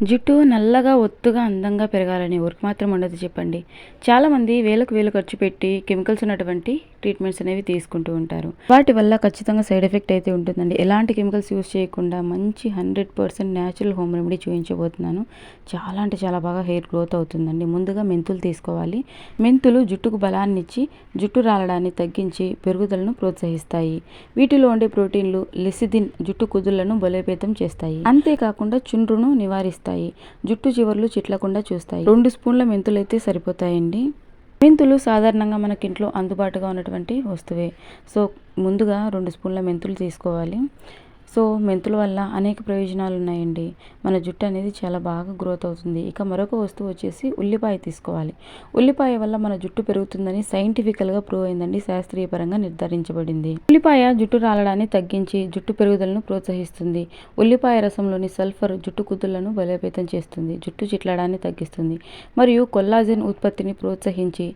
జుట్టు నల్లగా, ఒత్తుగా, అందంగా పెరగాలని ఎవరికి మాత్రం ఉండదు చెప్పండి. చాలామంది వేలకు వేలు ఖర్చు పెట్టి కెమికల్స్ ఉన్నటువంటి ట్రీట్మెంట్స్ అనేవి తీసుకుంటూ ఉంటారు. వాటి వల్ల ఖచ్చితంగా సైడ్ ఎఫెక్ట్ అయితే ఉంటుందండి. ఎలాంటి కెమికల్స్ యూజ్ చేయకుండా మంచి 100% న్యాచురల్ హోమ్ రెమెడీ చూపించబోతున్నాను. చాలా అంటే చాలా బాగా హెయిర్ గ్రోత్ అవుతుందండి. ముందుగా మెంతులు తీసుకోవాలి. మెంతులు జుట్టుకు బలాన్ని ఇచ్చి, జుట్టు రాలడాన్ని తగ్గించి, పెరుగుదలను ప్రోత్సహిస్తాయి. వీటిలో ఉండే ప్రోటీన్లు లెసిథిన్ జుట్టు కుదుళ్లను బలోపేతం చేస్తాయి. అంతేకాకుండా చుండ్రును నివారిస్తాయి. జుట్టు చివర్లు చిట్లకుండా చూస్తాయి. 2 స్పూన్ల మెంతులు అయితే సరిపోతాయండి. మెంతులు సాధారణంగా మనకి ఇంట్లో అందుబాటుగా ఉన్నటువంటి వస్తువే. సో ముందుగా 2 స్పూన్ల మెంతులు తీసుకోవాలి. సో మెంతుల వల్ల అనేక ప్రయోజనాలు ఉన్నాయండి. మన జుట్టు అనేది చాలా బాగా గ్రోత్ అవుతుంది. ఇక మరొక వస్తువు వచ్చేసి ఉల్లిపాయ తీసుకోవాలి. ఉల్లిపాయ వల్ల మన జుట్టు పెరుగుతుందని సైంటిఫికల్గా ప్రూవ్ అయిందండి. శాస్త్రీయ పరంగా నిర్ధారించబడింది. ఉల్లిపాయ జుట్టు రాలడాన్ని తగ్గించి జుట్టు పెరుగుదలను ప్రోత్సహిస్తుంది. ఉల్లిపాయ రసంలోని సల్ఫర్ జుట్టు కుదుళ్లను బలోపేతం చేస్తుంది. జుట్టు చిట్లడాన్ని తగ్గిస్తుంది మరియు కొల్లాజెన్ ఉత్పత్తిని ప్రోత్సహించి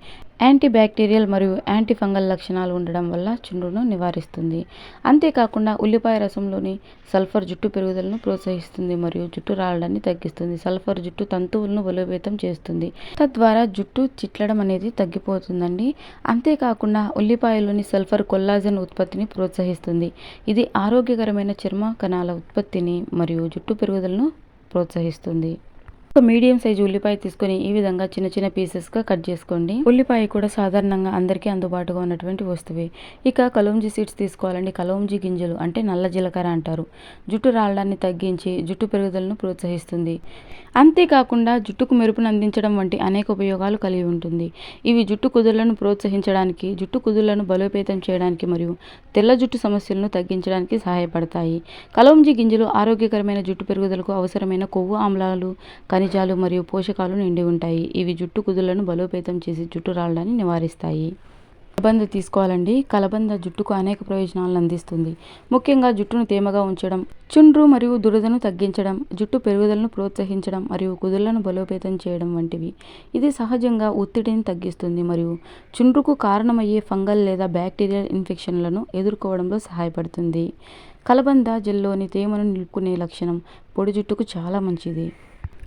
యాంటీ బ్యాక్టీరియల్ మరియు యాంటీ ఫంగల్ లక్షణాలు ఉండడం వల్ల చుండ్రును నివారిస్తుంది. అంతేకాకుండా ఉల్లిపాయ రసంలోని సల్ఫర్ జుట్టు పెరుగుదలను ప్రోత్సహిస్తుంది మరియు జుట్టు రాలడాన్ని తగ్గిస్తుంది. సల్ఫర్ జుట్టు తంతువులను బలోపేతం చేస్తుంది. తద్వారా జుట్టు చిట్లడం అనేది తగ్గిపోతుందండి. అంతేకాకుండా ఉల్లిపాయలోని సల్ఫర్ కొల్లాజెన్ ఉత్పత్తిని ప్రోత్సహిస్తుంది. ఇది ఆరోగ్యకరమైన చర్మ కణాల ఉత్పత్తిని మరియు జుట్టు పెరుగుదలను ప్రోత్సహిస్తుంది. ఒక మీడియం సైజు ఉల్లిపాయ తీసుకొని ఈ విధంగా చిన్న చిన్న పీసెస్గా కట్ చేసుకోండి. ఉల్లిపాయ కూడా సాధారణంగా అందరికీ అందుబాటుగా ఉన్నటువంటి వస్తువే. ఇక కలోంజీ సీడ్స్ తీసుకోవాలండి. కలోంజీ గింజలు అంటే నల్ల జీలకర్ర అంటారు. జుట్టు రాలడాన్ని తగ్గించి జుట్టు పెరుగుదలను ప్రోత్సహిస్తుంది. అంతేకాకుండా జుట్టుకు మెరుపును అందించడం వంటి అనేక ఉపయోగాలు కలిగి ఉంటుంది. ఇవి జుట్టు కుదుళ్లను ప్రోత్సహించడానికి, జుట్టు కుదుళ్లను బలోపేతం చేయడానికి మరియు తెల్ల జుట్టు సమస్యలను తగ్గించడానికి సహాయపడతాయి. కలోంజీ గింజలు ఆరోగ్యకరమైన జుట్టు పెరుగుదలకు అవసరమైన కొవ్వు ఆమ్లాలు, ఖనిజాలు మరియు పోషకాలు నిండి ఉంటాయి. ఇవి జుట్టు కుదుళ్లను బలోపేతం చేసి జుట్టు రాలడాన్ని నివారిస్తాయి. కలబంద తీసుకోవాలండి. కలబంద జుట్టుకు అనేక ప్రయోజనాలను అందిస్తుంది. ముఖ్యంగా జుట్టును తేమగా ఉంచడం, చుండ్రు మరియు దురదను తగ్గించడం, జుట్టు పెరుగుదలను ప్రోత్సహించడం మరియు కుదుళ్లను బలోపేతం చేయడం వంటివి. ఇది సహజంగా ఒత్తిడిని తగ్గిస్తుంది మరియు చుండ్రుకు కారణమయ్యే ఫంగల్ లేదా బ్యాక్టీరియల్ ఇన్ఫెక్షన్లను ఎదుర్కోవడంలో సహాయపడుతుంది. కలబంద జెల్లోని తేమను నిలుపుకునే లక్షణం పొడి జుట్టుకు చాలా మంచిది.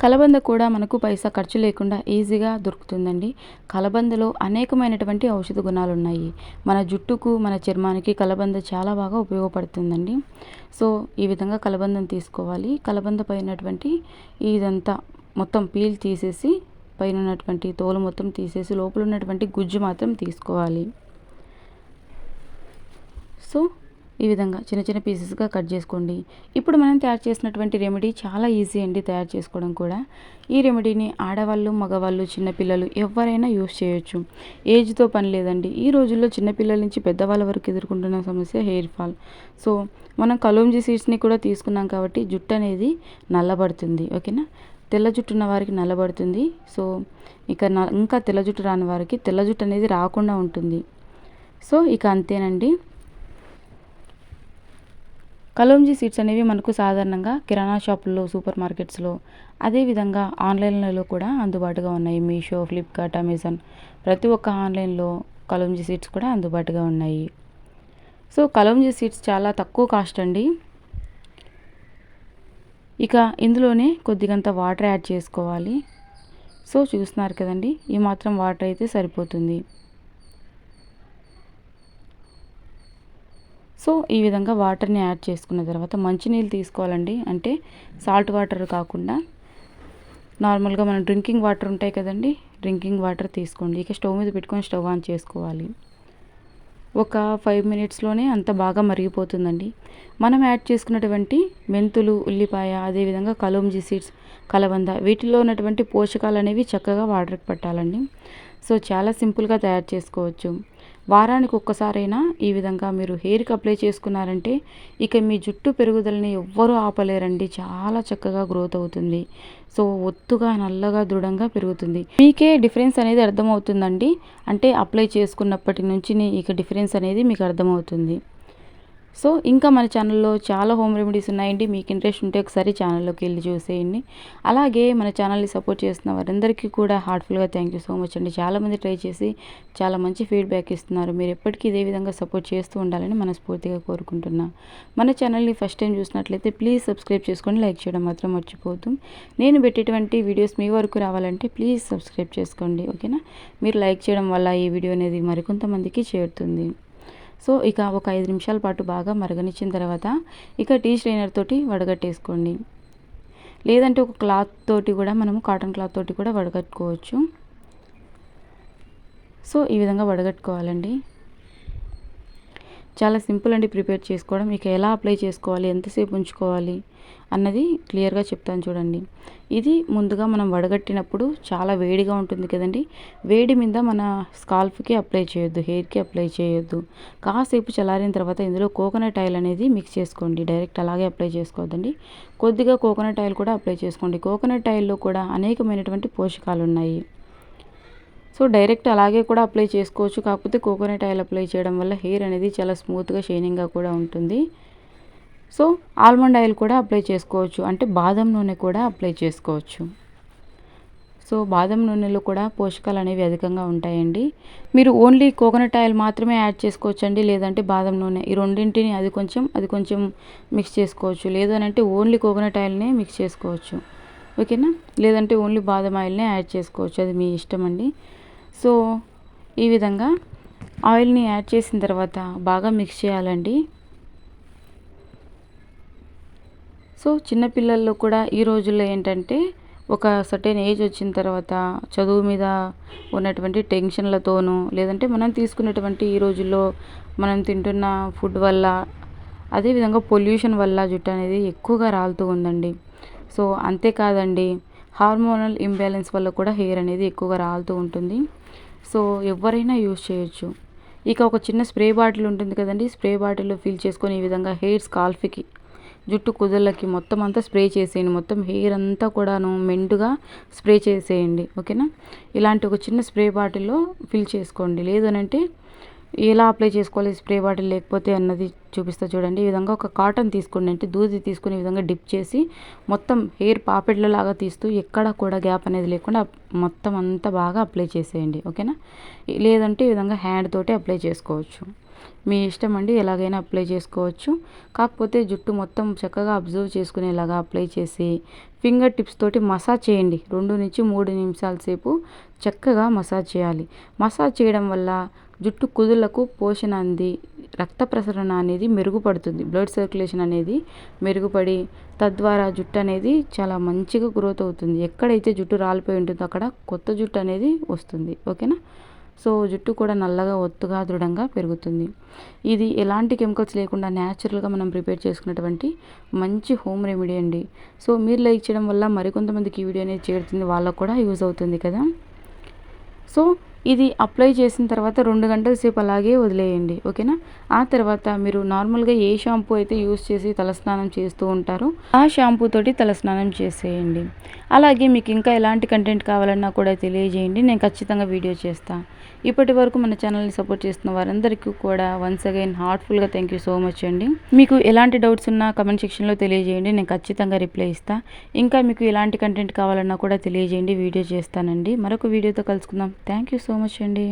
కలబంద కూడా మనకు పైసా ఖర్చు లేకుండా ఈజీగా దొరుకుతుందండి. కలబందలో అనేకమైనటువంటి ఔషధ గుణాలు ఉన్నాయి. మన జుట్టుకు, మన చర్మానికి కలబంద చాలా బాగా ఉపయోగపడుతుందండి. సో ఈ విధంగా కలబందను తీసుకోవాలి. కలబంద పైనటువంటి ఇదంతా మొత్తం పీల్ తీసేసి, పైన ఉన్నటువంటి తోలు మొత్తం తీసేసి లోపల ఉన్నటువంటి గుజ్జు మాత్రం తీసుకోవాలి. సో ఈ విధంగా చిన్న చిన్న పీసెస్గా కట్ చేసుకోండి. ఇప్పుడు మనం తయారు చేసినటువంటి రెమెడీ చాలా ఈజీ అండి తయారు చేసుకోవడం కూడా. ఈ రెమెడీని ఆడవాళ్ళు, మగవాళ్ళు, చిన్నపిల్లలు ఎవరైనా యూస్ చేయొచ్చు. ఏజ్తో పని లేదండి. ఈ రోజుల్లో చిన్నపిల్లల నుంచి పెద్దవాళ్ళ వరకు ఎదుర్కొంటున్న సమస్య హెయిర్ ఫాల్. సో మనం కలోంజీ సీడ్స్ని కూడా తీసుకున్నాం కాబట్టి జుట్టు అనేది నల్లబడుతుంది. ఓకేనా. తెల్ల జుట్టు ఉన్న వారికి నల్లబడుతుంది. సో ఇక ఇంకా తెల్ల జుట్టు రాని వారికి తెల్ల జుట్టు అనేది రాకుండా ఉంటుంది. సో ఇక అంతేనండి. కలోంజీ సీడ్స్ అనేవి మనకు సాధారణంగా కిరాణా షాపుల్లో, సూపర్ మార్కెట్స్లో, అదేవిధంగా ఆన్లైన్లలో కూడా అందుబాటుగా ఉన్నాయి. మీషో, ఫ్లిప్కార్ట్, అమెజాన్ ప్రతి ఒక్క ఆన్లైన్లో కలోంజీ సీడ్స్ కూడా అందుబాటుగా ఉన్నాయి. సో కలోంజీ సీడ్స్ చాలా తక్కువ కాస్ట్ అండి. ఇక ఇందులోనే కొద్దిగంత వాటర్ యాడ్ చేసుకోవాలి. సో చూస్తున్నారు కదండి, ఈ మాత్రం వాటర్ అయితే సరిపోతుంది. సో ఈ విధంగా వాటర్ని యాడ్ చేసుకున్న తర్వాత మంచినీళ్ళు తీసుకోవాలండి. అంటే సాల్ట్ వాటర్ కాకుండా నార్మల్గా మనం డ్రింకింగ్ వాటర్ ఉంటాయి కదండి, డ్రింకింగ్ వాటర్ తీసుకోండి. ఇక స్టవ్ మీద పెట్టుకొని స్టవ్ ఆన్ చేసుకోవాలి. ఒక 5 మినిట్స్లోనే అంత బాగా మరిగిపోతుందండి. మనం యాడ్ చేసుకున్నటువంటి మెంతులు, ఉల్లిపాయ, అదేవిధంగా కలోంజీ సీడ్స్, కలబంద వీటిలో ఉన్నటువంటి పోషకాలు అనేవి చక్కగా వాటర్కి పట్టాలండి. సో చాలా సింపుల్గా తయారు చేసుకోవచ్చు. వారానికి ఒక్కసారైనా ఈ విధంగా మీరు హెయిర్కి అప్లై చేసుకున్నారంటే ఇక మీ జుట్టు పెరుగుదలని ఎవ్వరూ ఆపలేరండి. చాలా చక్కగా గ్రోత్ అవుతుంది. సో ఒత్తుగా, నల్లగా, దృఢంగా పెరుగుతుంది. మీకే డిఫరెన్స్ అనేది అర్థమవుతుందండి. అంటే అప్లై చేసుకున్నప్పటి నుంచి ఇక డిఫరెన్స్ అనేది మీకు అర్థమవుతుంది. సో ఇంకా మన ఛానల్లో చాలా హోమ్ రెమెడీస్ ఉన్నాయండి. మీకు ఇంట్రెస్ట్ ఉంటే ఒకసారి ఛానల్లోకి వెళ్ళి చూసేయండి. అలాగే మన ఛానల్ని సపోర్ట్ చేస్తున్న వారందరికీ కూడా హార్ట్ఫుల్గా థ్యాంక్ యూ సో మచ్ అండి. చాలామంది ట్రై చేసి చాలా మంచి ఫీడ్బ్యాక్ ఇస్తున్నారు. మీరు ఎప్పటికీ ఇదే విధంగా సపోర్ట్ చేస్తూ ఉండాలని మనస్ఫూర్తిగా కోరుకుంటున్నా. మన ఛానల్ని ఫస్ట్ టైం చూసినట్లయితే ప్లీజ్ సబ్స్క్రైబ్ చేసుకొని లైక్ చేయడం మాత్రం మర్చిపోవద్దు. నేను పెట్టేటువంటి వీడియోస్ మీ వరకు రావాలంటే ప్లీజ్ సబ్స్క్రైబ్ చేసుకోండి. ఓకేనా? మీరు లైక్ చేయడం వల్ల ఈ వీడియో అనేది మరికొంతమందికి చేరుతుంది. సో ఇక ఒక 5 నిమిషాల పాటు బాగా మరగనిచ్చిన తర్వాత ఇక టీ స్ట్రైనర్ తోటి వడగట్టేసుకోండి. లేదంటే ఒక క్లాత్ తోటి కూడా మనము కాటన్ క్లాత్ తోటి కూడా వడగట్టుకోవచ్చు. సో ఈ విధంగా వడగట్టుకోవాలండి. చాలా సింపుల్ అండి ప్రిపేర్ చేసుకోవడం. ఇక ఎలా అప్లై చేసుకోవాలి, ఎంతసేపు ఉంచుకోవాలి అన్నది క్లియర్గా చెప్తాను చూడండి. ఇది ముందుగా మనం వడగట్టినప్పుడు చాలా వేడిగా ఉంటుంది కదండి. వేడి మీద మన స్కాల్ఫ్కి అప్లై చేయొద్దు, హెయిర్కి అప్లై చేయొద్దు. కాసేపు చల్లారిన తర్వాత ఇందులో కోకోనట్ ఆయిల్ అనేది మిక్స్ చేసుకోండి. డైరెక్ట్ అలాగే అప్లై చేసుకోవద్దండి. కొద్దిగా కోకోనట్ ఆయిల్ కూడా అప్లై చేసుకోండి. కోకోనట్ ఆయిల్లో కూడా అనేకమైనటువంటి పోషకాలు ఉన్నాయి. సో డైరెక్ట్ అలాగే కూడా అప్లై చేసుకోవచ్చు. కాకపోతే కోకోనట్ ఆయిల్ అప్లై చేయడం వల్ల హెయిర్ అనేది చాలా స్మూత్గా షైనింగ్గా కూడా ఉంటుంది. సో ఆల్మండ్ ఆయిల్ కూడా అప్లై చేసుకోవచ్చు, అంటే బాదం నూనె కూడా అప్లై చేసుకోవచ్చు. సో బాదం నూనెలో కూడా పోషకాలు అనేవి అధికంగా ఉంటాయండి. మీరు ఓన్లీ కోకోనట్ ఆయిల్ మాత్రమే యాడ్ చేసుకోవచ్చండి, లేదంటే బాదం నూనె, ఈ రెండింటిని అది కొంచెం మిక్స్ చేసుకోవచ్చు. లేదు అని అంటే ఓన్లీ కోకోనట్ ఆయిల్నే మిక్స్ చేసుకోవచ్చు. ఓకేనా? లేదంటే ఓన్లీ బాదం ఆయిల్నే యాడ్ చేసుకోవచ్చు, అది మీ ఇష్టం అండి. సో ఈ విధంగా ఆయిల్ని యాడ్ చేసిన తర్వాత బాగా మిక్స్ చేయాలండి. సో చిన్నపిల్లల్లో కూడా ఈ రోజుల్లో ఏంటంటే ఒక సర్టెన్ ఏజ్ వచ్చిన తర్వాత చదువు మీద ఉన్నటువంటి టెన్షన్లతోనూ, లేదంటే మనం తీసుకున్నటువంటి ఈ రోజుల్లో మనం తింటున్న ఫుడ్ వల్ల, అదేవిధంగా పొల్యూషన్ వల్ల జుట్టు అనేది ఎక్కువగా రాలుతూ ఉందండి. సో అంతేకాదండి, హార్మోనల్ ఇంబ్యాలెన్స్ వల్ల కూడా హెయిర్ అనేది ఎక్కువగా రాలుతూ ఉంటుంది. సో ఎవరైనా యూజ్ చేయొచ్చు. ఇక ఒక చిన్న స్ప్రే బాటిల్ ఉంటుంది కదండి, స్ప్రే బాటిల్లో ఫిల్ చేసుకొని ఈ విధంగా హెయిర్ స్కాల్ఫ్కి, జుట్టు కుదళ్ళకి మొత్తం అంతా స్ప్రే చేసేయండి. మొత్తం హెయిర్ అంతా కూడాను మెండుగా స్ప్రే చేసేయండి. ఓకేనా? ఇలాంటి ఒక చిన్న స్ప్రే బాటిల్లో ఫిల్ చేసుకోండి. లేదు అని అంటే ఎలా అప్లై చేసుకోవాలి స్ప్రే బాటిల్ లేకపోతే అన్నది చూపిస్తా చూడండి. ఈ విధంగా ఒక కాటన్ తీసుకోండి, అంటే దూది తీసుకుని ఈ విధంగా డిప్ చేసి మొత్తం హెయిర్ పాపెట్లలాగా తీస్తూ ఎక్కడ కూడా గ్యాప్ అనేది లేకుండా మొత్తం అంతా బాగా అప్లై చేసేయండి. ఓకేనా? లేదంటే ఈ విధంగా హ్యాండ్ తోటి అప్లై చేసుకోవచ్చు, మీ ఇష్టం అండి, ఎలాగైనా అప్లై చేసుకోవచ్చు. కాకపోతే జుట్టు మొత్తం చక్కగా అబ్జర్వ్ చేసుకునేలాగా అప్లై చేసి ఫింగర్ టిప్స్ తోటి మసాజ్ చేయండి. 2 నుంచి 3 నిమిషాల సేపు చక్కగా మసాజ్ చేయాలి. మసాజ్ చేయడం వల్ల జుట్టు కుదుళ్లకు పోషణ అంది రక్త ప్రసరణ అనేది మెరుగుపడుతుంది. బ్లడ్ సర్క్యులేషన్ అనేది మెరుగుపడి తద్వారా జుట్టు అనేది చాలా మంచిగా గ్రోత్ అవుతుంది. ఎక్కడైతే జుట్టు రాలిపోయి ఉంటుందో అక్కడ కొత్త జుట్టు అనేది వస్తుంది. ఓకేనా? సో జుట్టు కూడా నల్లగా ఒత్తుగా దృఢంగా పెరుగుతుంది. ఇది ఎలాంటి కెమికల్స్ లేకుండా న్యాచురల్గా మనం ప్రిపేర్ చేసుకున్నటువంటి మంచి హోమ్ రెమెడీ అండి. సో మీరు లైక్ చేయడం వల్ల మరికొంతమందికి ఈ వీడియో అనేది చేరుతుంది, వాళ్ళకు కూడా యూజ్ అవుతుంది కదా. సో ఇది అప్లై చేసిన తర్వాత 2 గంటల సేపు అలాగే వదిలేయండి. ఓకేనా? ఆ తర్వాత మీరు నార్మల్గా ఏ షాంపూ అయితే యూస్ చేసి తలస్నానం చేస్తూ ఉంటారో ఆ షాంపూ తోటి తలస్నానం చేసేయండి. అలాగే మీకు ఇంకా ఎలాంటి కంటెంట్ కావాలన్నా కూడా తెలియజేయండి, నేను ఖచ్చితంగా వీడియో చేస్తాను. ఇప్పటి వరకు మన ఛానల్ని సపోర్ట్ చేస్తున్న వారందరికీ కూడా వన్స్ అగైన్ హార్ట్ఫుల్గా థ్యాంక్ యూ సో మచ్ అండి. మీకు ఎలాంటి డౌట్స్ ఉన్నా కమెంట్ సెక్షన్లో తెలియజేయండి, నేను ఖచ్చితంగా రిప్లై ఇస్తాను. ఇంకా మీకు ఎలాంటి కంటెంట్ కావాలన్నా కూడా తెలియజేయండి, వీడియో చేస్తానండి. మరొక వీడియోతో కలుసుకుందాం. థ్యాంక్ యూ సో మచ్ అండి.